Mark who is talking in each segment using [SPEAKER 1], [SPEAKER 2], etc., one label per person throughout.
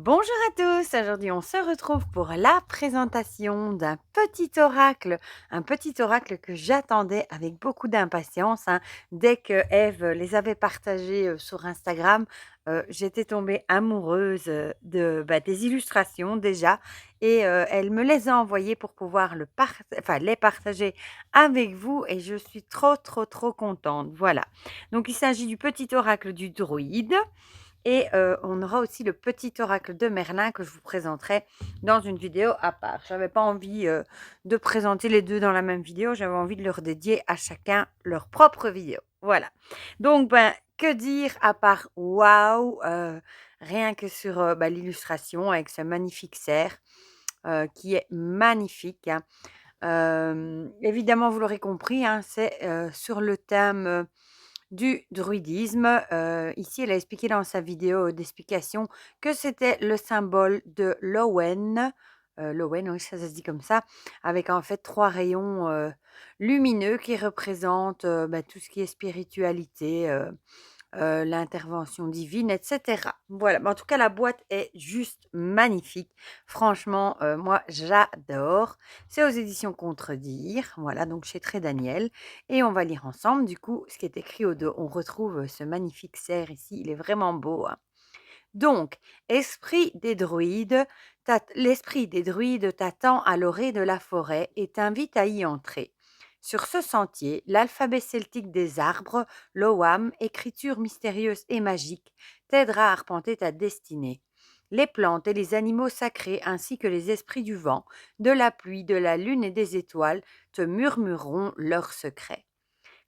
[SPEAKER 1] Bonjour à tous, aujourd'hui on se retrouve pour la présentation d'un un petit oracle que j'attendais avec beaucoup d'impatience, hein. Dès que Eve les avait partagés sur Instagram, j'étais tombée amoureuse des illustrations déjà et elle me les a envoyées pour pouvoir les partager avec vous et je suis trop contente. Voilà, donc il s'agit du petit oracle du druide. Et on aura aussi le petit oracle de Merlin que je vous présenterai dans une vidéo à part. Je n'avais pas envie de présenter les deux dans la même vidéo, j'avais envie de leur dédier à chacun leur propre vidéo. Voilà. Donc, que dire à part waouh, rien que sur l'illustration avec ce magnifique cerf qui est magnifique, hein. Évidemment, vous l'aurez compris, hein, c'est sur le thème du druidisme. Ici, elle a expliqué dans sa vidéo d'explication que c'était le symbole de l'Owen. L'Owen, oui, ça se dit comme ça, avec en fait 3 rayons lumineux qui représentent tout ce qui est spiritualité, l'intervention divine, et cetera. Voilà, mais en tout cas, la boîte est juste magnifique. Franchement, moi, j'adore. C'est aux éditions Contredire, voilà, donc chez Très Daniel et on va lire ensemble, du coup, ce qui est écrit au dos. On retrouve, ce magnifique cerf ici, il est vraiment beau, hein. Donc, l'esprit des druides t'attend à l'orée de la forêt et t'invite à y entrer. Sur ce sentier, l'alphabet celtique des arbres, l'Ogham, écriture mystérieuse et magique, t'aidera à arpenter ta destinée. Les plantes et les animaux sacrés ainsi que les esprits du vent, de la pluie, de la lune et des étoiles te murmureront leurs secrets.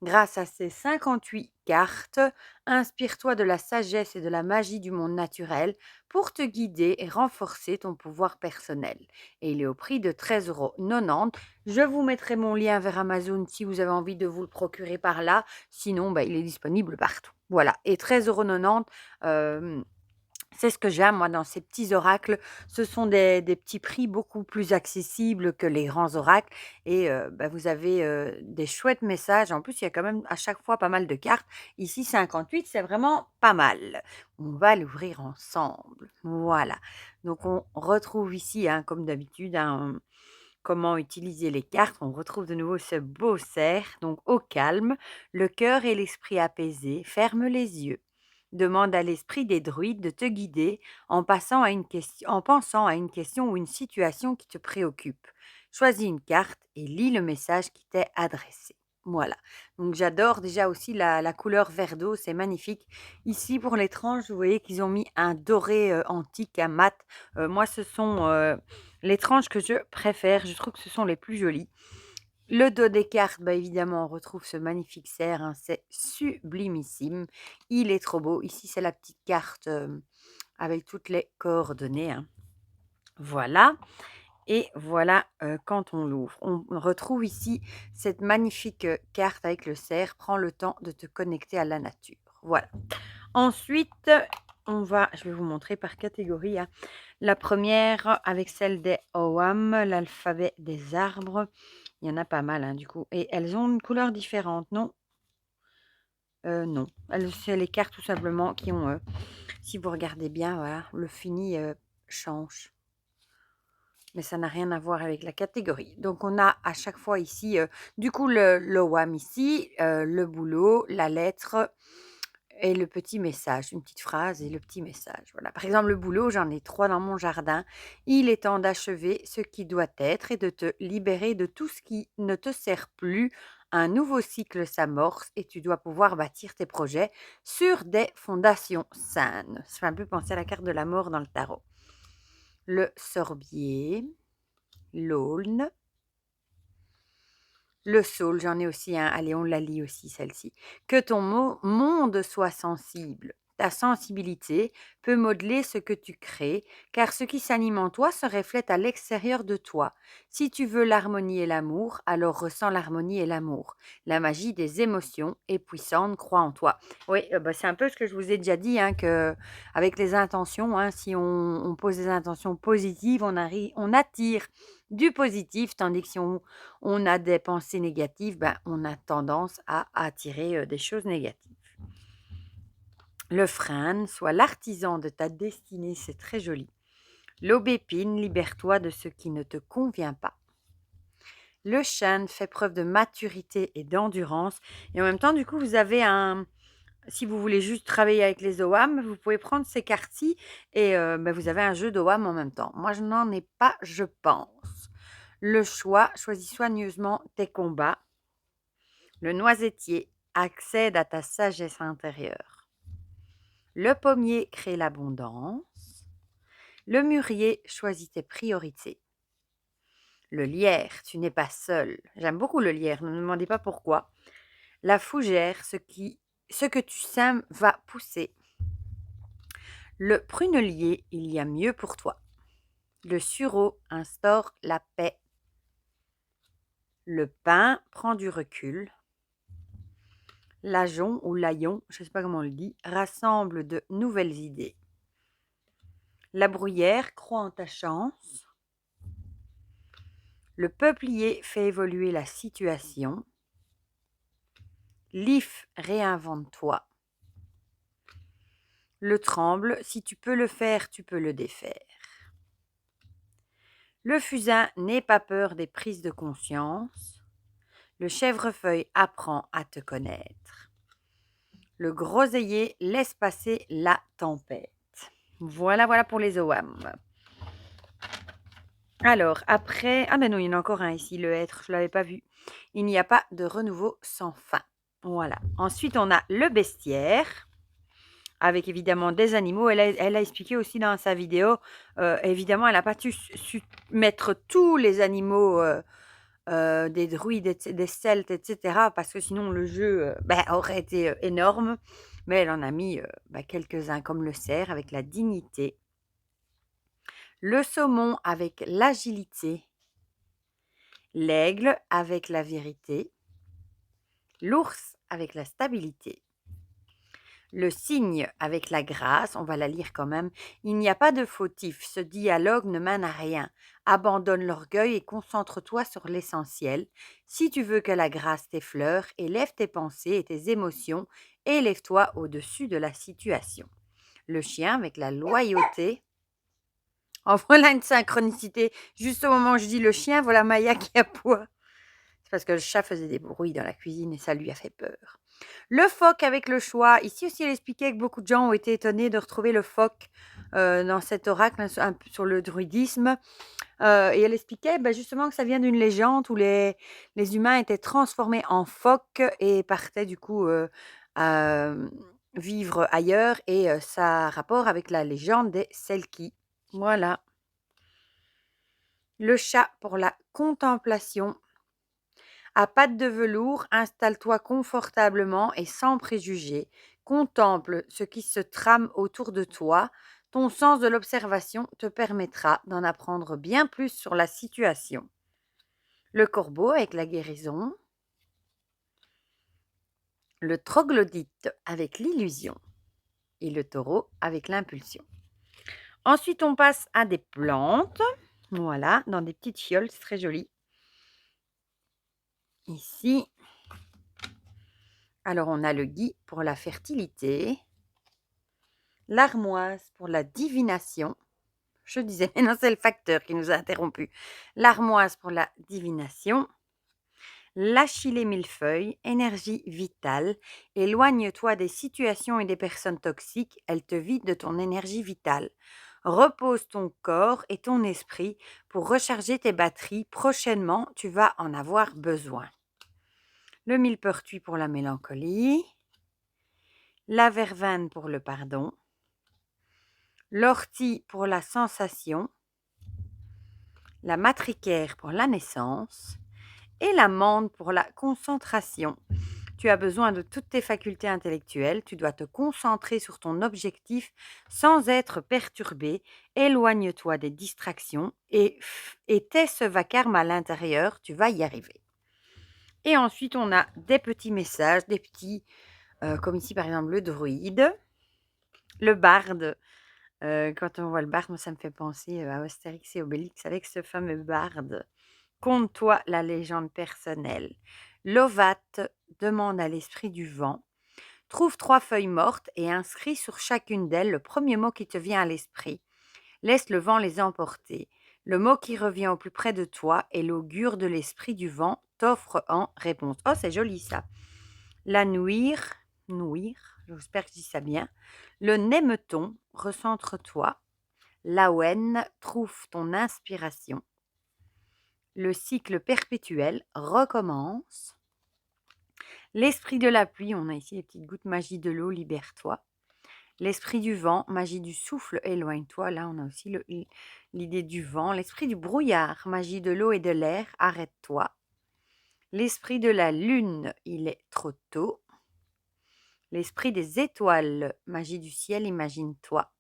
[SPEAKER 1] Grâce à ces 58 cartes, inspire-toi de la sagesse et de la magie du monde naturel pour te guider et renforcer ton pouvoir personnel. Et il est au prix de 13,90 €. Je vous mettrai mon lien vers Amazon si vous avez envie de vous le procurer par là. Sinon, il est disponible partout. Voilà. Et 13,90 €, c'est ce que j'aime, moi, dans ces petits oracles. Ce sont des petits prix beaucoup plus accessibles que les grands oracles et vous avez, des chouettes messages. En plus, il y a quand même à chaque fois pas mal de cartes. Ici, 58, c'est vraiment pas mal. On va l'ouvrir ensemble. Voilà. Donc on retrouve ici, hein, comme d'habitude, hein, comment utiliser les cartes. On retrouve de nouveau ce beau cerf. Donc au calme, le cœur et l'esprit apaisés, ferme les yeux. Demande à l'esprit des druides de te guider en pensant à une question ou une situation qui te préoccupe. Choisis une carte et lis le message qui t'est adressé. Voilà. Donc j'adore déjà aussi la couleur vert d'eau, c'est magnifique. Ici pour les tranches, vous voyez qu'ils ont mis un doré antique, un mat. Moi, ce sont les tranches que je préfère. Je trouve que ce sont les plus jolies. Le dos des cartes, évidemment, on retrouve ce magnifique cerf, hein, c'est sublimissime. Il est trop beau. Ici, c'est la petite carte avec toutes les coordonnées, hein. Voilà. Et voilà, quand on l'ouvre. On retrouve ici cette magnifique carte avec le cerf. Prends le temps de te connecter à la nature. Voilà. Ensuite, je vais vous montrer par catégorie, hein. La première avec celle des Ogham, l'alphabet des arbres. Il y en a pas mal, hein, du coup, et elles ont une couleur différente, non? Non, c'est les cartes tout simplement qui ont, si vous regardez bien, voilà, le fini, change. Mais ça n'a rien à voir avec la catégorie. Donc on a à chaque fois ici, du coup le WAM ici, le boulot, la lettre et le petit message, une petite phrase et le petit message. Voilà. Par exemple, le boulot, j'en ai 3 dans mon jardin. Il est temps d'achever ce qui doit être et de te libérer de tout ce qui ne te sert plus. Un nouveau cycle s'amorce et tu dois pouvoir bâtir tes projets sur des fondations saines. Ça fait un peu penser à la carte de la mort dans le tarot. Le sorbier, l'aulne, le saule, j'en ai aussi un. Allez, on la lit aussi, celle-ci. Que ton monde soit sensible. Ta sensibilité peut modeler ce que tu crées, car ce qui s'anime en toi se reflète à l'extérieur de toi. Si tu veux l'harmonie et l'amour, alors ressens l'harmonie et l'amour. La magie des émotions est puissante, crois en toi. Oui, c'est un peu ce que je vous ai déjà dit, hein, que avec les intentions, hein, si on pose des intentions positives, on attire du positif, tandis que si on a des pensées négatives, on a tendance à attirer des choses négatives. Le frêne, soit l'artisan de ta destinée, c'est très joli. L'aubépine, libère-toi de ce qui ne te convient pas. Le chêne fait preuve de maturité et d'endurance. Et en même temps, du coup, vous avez si vous voulez juste travailler avec les OAM, vous pouvez prendre ces cartes-ci et vous avez un jeu d'OAM en même temps. Moi, je n'en ai pas, je pense. Le choix, choisis soigneusement tes combats. Le noisetier accède à ta sagesse intérieure. Le pommier crée l'abondance. Le mûrier choisit tes priorités. Le lierre, tu n'es pas seul. J'aime beaucoup le lierre, ne me demandez pas pourquoi. La fougère, ce que tu sèmes va pousser. Le prunelier, il y a mieux pour toi. Le sureau instaure la paix. Le pin prend du recul. L'ajon ou l'aillon, je ne sais pas comment on le dit, rassemble de nouvelles idées. La bruyère croit en ta chance. Le peuplier fait évoluer la situation. L'if réinvente-toi. Le tremble, si tu peux le faire, tu peux le défaire. Le fusain n'aie pas peur des prises de conscience. Le chèvrefeuille apprend à te connaître. Le groseillier laisse passer la tempête. Voilà pour les OAM. Alors, après... Ah ben non, il y en a encore un ici, le hêtre, je ne l'avais pas vu. Il n'y a pas de renouveau sans fin. Voilà. Ensuite, on a le bestiaire, avec évidemment des animaux. Elle a expliqué aussi dans sa vidéo, évidemment, elle n'a pas su mettre tous les animaux des druides, des celtes, etc. Parce que sinon, le jeu aurait été énorme. Mais elle en a mis quelques-uns, comme le cerf, avec la dignité. Le saumon avec l'agilité. L'aigle avec la vérité. L'ours avec la stabilité. Le cygne avec la grâce, on va la lire quand même. Il n'y a pas de fautif, ce dialogue ne mène à rien. Abandonne l'orgueil et concentre-toi sur l'essentiel. Si tu veux que la grâce t'effleure, élève tes pensées et tes émotions, et élève-toi au-dessus de la situation. Le chien avec la loyauté. Oh, voilà une synchronicité. Juste au moment où je dis le chien, voilà Maya qui aboie. C'est parce que le chat faisait des bruits dans la cuisine et ça lui a fait peur. Le phoque avec le choix. Ici aussi, elle expliquait que beaucoup de gens ont été étonnés de retrouver le phoque dans cet oracle un peu sur le druidisme. Et elle expliquait justement que ça vient d'une légende où les humains étaient transformés en phoques et partaient du coup vivre ailleurs. Et ça a rapport avec la légende des Selkis. Voilà. Le chat pour la contemplation. À pattes de velours, installe-toi confortablement et sans préjugés. Contemple ce qui se trame autour de toi. Ton sens de l'observation te permettra d'en apprendre bien plus sur la situation. Le corbeau avec la guérison. Le troglodyte avec l'illusion. Et le taureau avec l'impulsion. Ensuite, on passe à des plantes. Voilà, dans des petites fioles, c'est très joli. Ici, alors on a le gui pour la fertilité, l'armoise pour la divination. Je disais, mais non, c'est le facteur qui nous a interrompu. L'armoise pour la divination, l'achillée millefeuille, énergie vitale. Éloigne-toi des situations et des personnes toxiques, elles te vident de ton énergie vitale. Repose ton corps et ton esprit pour recharger tes batteries. Prochainement, tu vas en avoir besoin. Le millepertuis pour la mélancolie, la verveine pour le pardon, l'ortie pour la sensation, la matricaire pour la naissance et l'amande pour la concentration. Tu as besoin de toutes tes facultés intellectuelles, tu dois te concentrer sur ton objectif sans être perturbé. Éloigne-toi des distractions et tais ce vacarme à l'intérieur, tu vas y arriver. Et ensuite, on a des petits messages, des petits, comme ici par exemple le druide, le barde. Quand on voit le barde, moi, ça me fait penser à Astérix et Obélix avec ce fameux barde. Conte-toi la légende personnelle. Lovate demande à l'esprit du vent. Trouve 3 feuilles mortes et inscris sur chacune d'elles le premier mot qui te vient à l'esprit. Laisse le vent les emporter. Le mot qui revient au plus près de toi est l'augure de l'esprit du vent t'offre en réponse. Oh, c'est joli ça. La nuire, nouir, j'espère que je dis ça bien. Le németon, recentre-toi. L'Awen, trouve ton inspiration. Le cycle perpétuel recommence. L'esprit de la pluie, on a ici les petites gouttes magie de l'eau, libère-toi. L'esprit du vent, magie du souffle, éloigne-toi. Là, on a aussi l'idée du vent. L'esprit du brouillard, magie de l'eau et de l'air, arrête-toi. L'esprit de la lune, il est trop tôt. L'esprit des étoiles, magie du ciel, imagine-toi.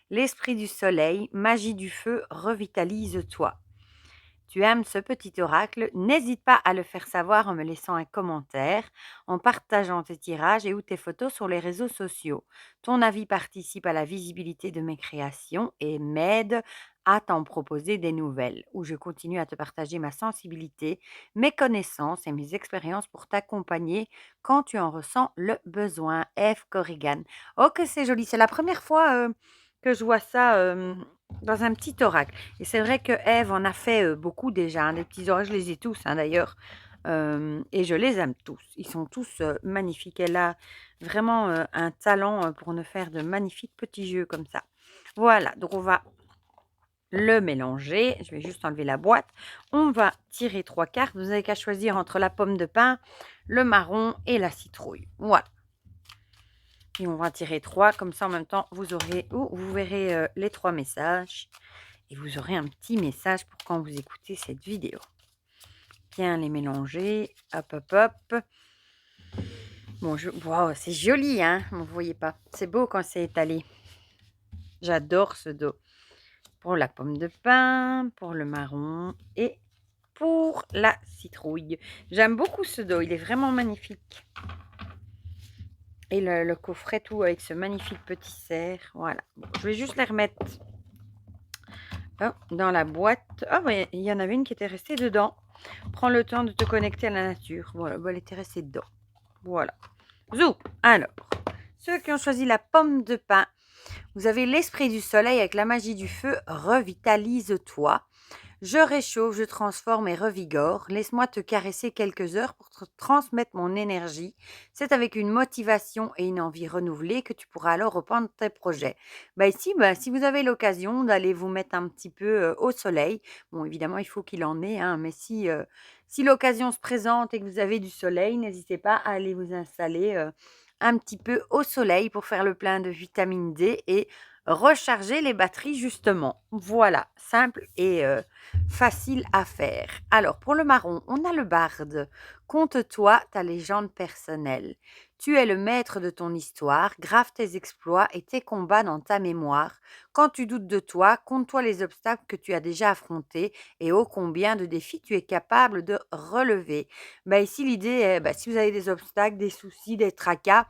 [SPEAKER 1] L'esprit du soleil, magie du feu, revitalise-toi. Tu aimes ce petit oracle, n'hésite pas à le faire savoir en me laissant un commentaire, en partageant tes tirages et ou tes photos sur les réseaux sociaux. Ton avis participe à la visibilité de mes créations et m'aide à t'en proposer des nouvelles, où je continue à te partager ma sensibilité, mes connaissances et mes expériences pour t'accompagner quand tu en ressens le besoin. Eve Corrigan. Oh que c'est joli, c'est la première fois que je vois ça dans un petit oracle. Et c'est vrai que Ève en a fait beaucoup déjà, hein, des petits oracles, je les ai tous d'ailleurs, et je les aime tous. Ils sont tous magnifiques. Elle a vraiment un talent pour nous faire de magnifiques petits jeux comme ça. Voilà, donc on va le mélanger. Je vais juste enlever la boîte. On va tirer 3 cartes. Vous n'avez qu'à choisir entre la pomme de pin, le marron et la citrouille. Voilà. Et on va tirer 3, comme ça en même temps, vous aurez, vous verrez les 3 messages. Et vous aurez un petit message pour quand vous écoutez cette vidéo. Bien les mélanger. Hop, hop, hop. Bon, wow, c'est joli, hein? Vous ne voyez pas. C'est beau quand c'est étalé. J'adore ce dos. Pour la pomme de pin, pour le marron et pour la citrouille. J'aime beaucoup ce dos. Il est vraiment magnifique. Et le coffret tout avec ce magnifique petit cerf. Voilà. Bon, je vais juste les remettre dans la boîte. Ah, ouais, il y en avait une qui était restée dedans. Prends le temps de te connecter à la nature. Voilà, elle était restée dedans. Voilà. Zou. Alors, ceux qui ont choisi la pomme de pin, vous avez l'esprit du soleil avec la magie du feu. Revitalise-toi. Je réchauffe, je transforme et revigore. Laisse-moi te caresser quelques heures pour te transmettre mon énergie. C'est avec une motivation et une envie renouvelée que tu pourras alors reprendre tes projets. Ici, si vous avez l'occasion d'aller vous mettre un petit peu au soleil, bon, évidemment, il faut qu'il en ait, hein, mais si l'occasion se présente et que vous avez du soleil, n'hésitez pas à aller vous installer un petit peu au soleil pour faire le plein de vitamine D et recharger les batteries justement. Voilà, simple et facile à faire. Alors, pour le marron, on a le barde. Conte-toi ta légende personnelle. Tu es le maître de ton histoire, grave tes exploits et tes combats dans ta mémoire. Quand tu doutes de toi, compte-toi les obstacles que tu as déjà affrontés et ô combien de défis tu es capable de relever. Ici, l'idée est, si vous avez des obstacles, des soucis, des tracas,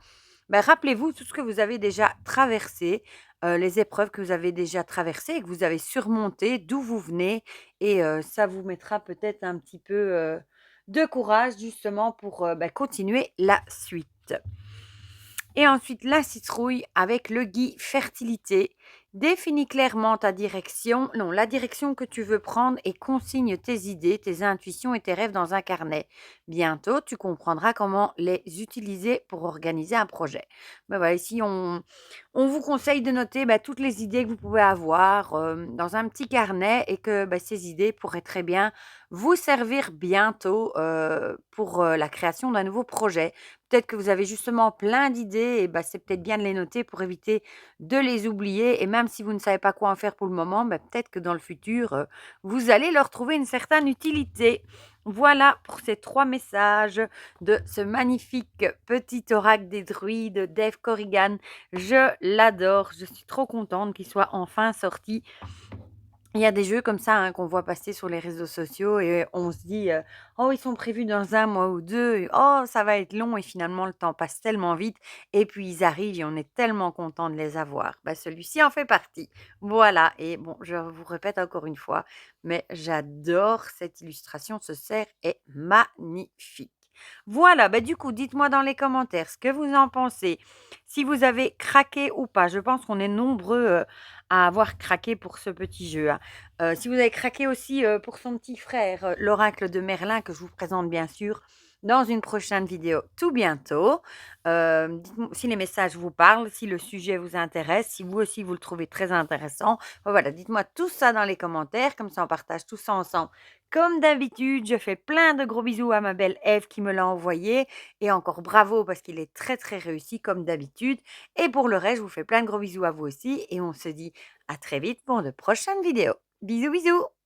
[SPEAKER 1] rappelez-vous tout ce que vous avez déjà traversé, les épreuves que vous avez déjà traversées et que vous avez surmontées, d'où vous venez et ça vous mettra peut-être un petit peu, de courage justement pour, continuer la suite. Et ensuite, la citrouille avec le gui fertilité. Définis clairement ta direction, non, la direction que tu veux prendre et consigne tes idées, tes intuitions et tes rêves dans un carnet. Bientôt, tu comprendras comment les utiliser pour organiser un projet. Voilà, ici, on vous conseille de noter toutes les idées que vous pouvez avoir dans un petit carnet et que ces idées pourraient très bien vous servir bientôt pour la création d'un nouveau projet. Peut-être que vous avez justement plein d'idées et c'est peut-être bien de les noter pour éviter de les oublier et même si vous ne savez pas quoi en faire pour le moment, peut-être que dans le futur, vous allez leur trouver une certaine utilité. Voilà pour ces 3 messages de ce magnifique petit oracle des druides d'Eve Corrigan. Je l'adore, je suis trop contente qu'il soit enfin sorti. Il y a des jeux comme ça, hein, qu'on voit passer sur les réseaux sociaux et on se dit, «Oh, ils sont prévus dans 1 mois ou 2 et oh, ça va être long» et finalement le temps passe tellement vite et puis ils arrivent et on est tellement content de les avoir. Celui-ci en fait partie. Voilà et bon, je vous répète encore une fois, mais j'adore cette illustration, ce cerf est magnifique. Voilà, du coup, dites-moi dans les commentaires ce que vous en pensez, si vous avez craqué ou pas. Je pense qu'on est nombreux, à avoir craqué pour ce petit jeu, hein. Si vous avez craqué aussi, pour son petit frère, l'oracle de Merlin que je vous présente bien sûr dans une prochaine vidéo tout bientôt. Dites-moi si les messages vous parlent, si le sujet vous intéresse, si vous aussi vous le trouvez très intéressant. Voilà, dites-moi tout ça dans les commentaires, comme ça on partage tout ça ensemble. Comme d'habitude, je fais plein de gros bisous à ma belle Ève qui me l'a envoyé et encore bravo parce qu'il est très, très réussi comme d'habitude et pour le reste, je vous fais plein de gros bisous à vous aussi et on se dit à très vite pour de prochaines vidéos. Bisous, bisous!